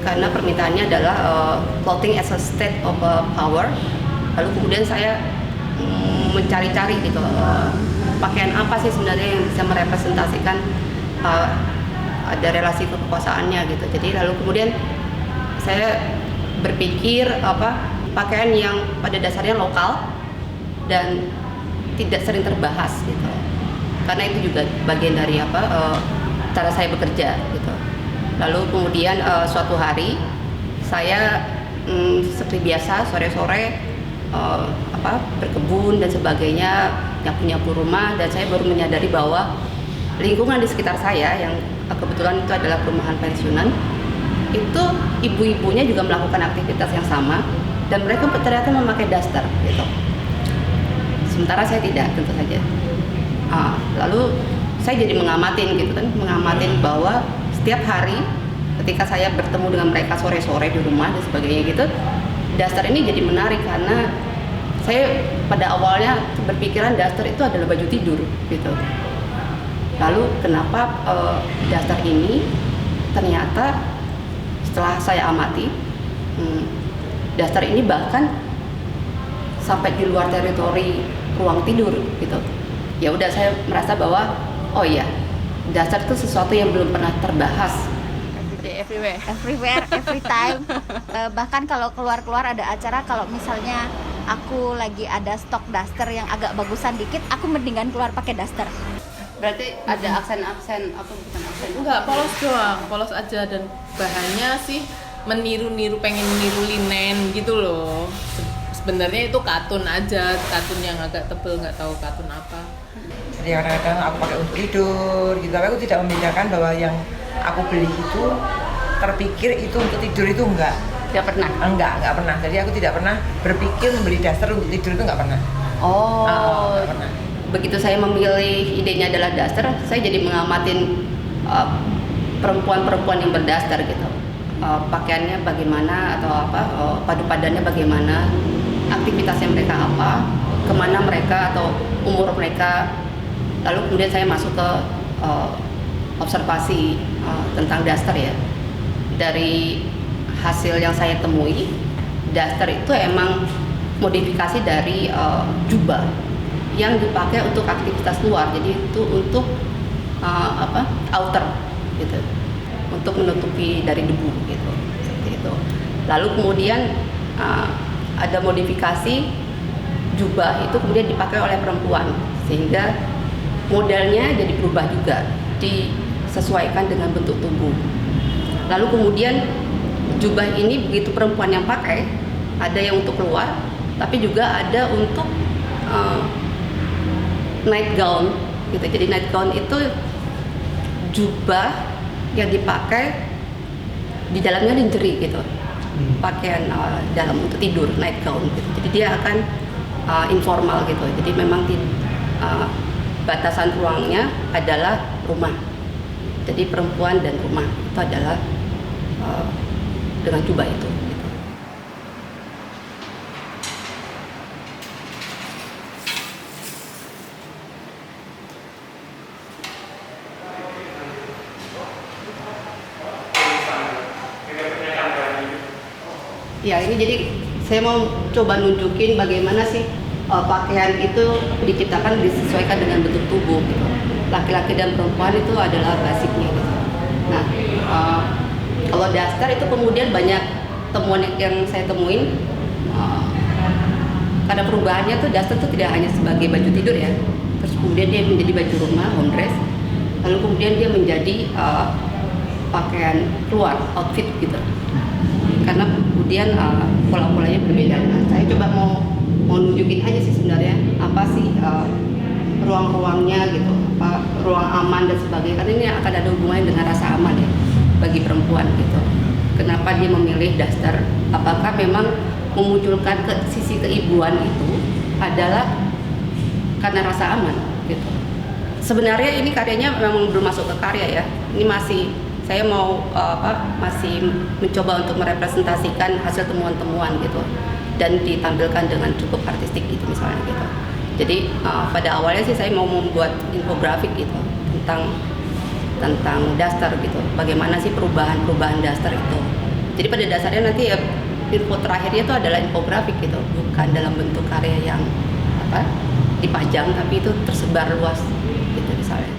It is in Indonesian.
karena permintaannya adalah clothing as a state of power. Lalu kemudian saya mencari-cari gitu, pakaian apa sih sebenarnya yang bisa merepresentasikan ada relasi kekuasaannya gitu. Jadi lalu kemudian saya berpikir pakaian yang pada dasarnya lokal dan tidak sering terbahas gitu. Karena itu juga bagian dari cara saya bekerja gitu. Lalu kemudian suatu hari saya seperti biasa sore-sore berkebun dan sebagainya, nyapu rumah, dan saya baru menyadari bahwa lingkungan di sekitar saya yang kebetulan itu adalah perumahan pensiunan, itu ibu-ibunya juga melakukan aktivitas yang sama dan mereka ternyata memakai daster gitu. Sementara saya tidak, tentu saja. Lalu saya jadi mengamatin gitu kan, bahwa setiap hari ketika saya bertemu dengan mereka sore-sore di rumah dan sebagainya gitu, daster ini jadi menarik karena saya pada awalnya berpikiran daster itu adalah baju tidur gitu. Lalu kenapa daster ini ternyata setelah saya amati, daster ini bahkan sampai di luar teritori ruang tidur gitu. Ya udah, saya merasa bahwa oh iya, daster itu sesuatu yang belum pernah terbahas. Everywhere, every time. Bahkan kalau keluar ada acara, kalau misalnya aku lagi ada stok daster yang agak bagusan dikit, aku mendingan keluar pakai daster. Berarti ada aksen-aksen apa, bukan aksen? Enggak, polos doang, polos aja, dan bahannya sih meniru-niru, pengen niru linen gitu loh. Sebenarnya itu katun aja, katun yang agak tebel, nggak tahu katun apa. Jadi kadang-kadang aku pakai untuk tidur gitu, tapi aku tidak membedakan bahwa yang aku beli itu terpikir itu untuk tidur, itu enggak pernah. Enggak pernah. Jadi aku tidak pernah berpikir membeli daster untuk tidur, itu enggak pernah. Enggak pernah. Begitu saya memilih idenya adalah daster, saya jadi mengamatin perempuan-perempuan yang berdaster gitu. Pakaiannya bagaimana atau padu padannya bagaimana, aktivitasnya mereka apa, kemana mereka atau umur mereka. Lalu kemudian saya masuk ke observasi tentang daster ya. Dari hasil yang saya temui, daster itu emang modifikasi dari jubah yang dipakai untuk aktivitas luar. Jadi itu untuk outer gitu, untuk menutupi dari debu gitu, seperti itu. Lalu kemudian ada modifikasi jubah itu kemudian dipakai oleh perempuan, sehingga modelnya jadi berubah juga, disesuaikan dengan bentuk tubuh. Lalu kemudian jubah ini begitu perempuan yang pakai, ada yang untuk keluar, tapi juga ada untuk night gown gitu. Jadi night gown itu jubah yang dipakai di dalamnya lingerie gitu, pakaian dalam untuk tidur, night gown gitu. Jadi dia akan informal gitu. Jadi memang batasan ruangnya adalah rumah. Jadi perempuan dan rumah itu adalah dengan jubah itu. Ya, ini jadi saya mau coba nunjukin bagaimana sih pakaian itu diciptakan, disesuaikan dengan bentuk tubuh gitu. Laki-laki dan perempuan itu adalah basicnya gitu. Nah, kalau daster itu kemudian banyak temuan yang saya temuin, karena perubahannya tuh daster tuh tidak hanya sebagai baju tidur ya, terus kemudian dia menjadi baju rumah, home dress, lalu kemudian dia menjadi pakaian keluar, outfit gitu. Karena kemudian pola-polanya berbeda. Nah, saya coba mau nunjukin aja sih sebenarnya apa sih ruang-ruangnya gitu, ruang aman dan sebagainya. Karena ini akan ada hubungannya dengan rasa aman ya bagi perempuan gitu. Kenapa dia memilih daster? Apakah memang memunculkan sisi keibuan itu adalah karena rasa aman gitu? Sebenarnya ini karyanya memang belum masuk ke karya ya. Ini masih saya mau masih mencoba untuk merepresentasikan hasil temuan-temuan gitu dan ditampilkan dengan cukup artistik gitu misalnya gitu. Jadi pada awalnya sih saya mau membuat infografik gitu tentang daster gitu. Bagaimana sih perubahan daster itu. Jadi pada dasarnya nanti ya info terakhirnya itu adalah infografik gitu, bukan dalam bentuk karya yang apa dipajang, tapi itu tersebar luas gitu misalnya.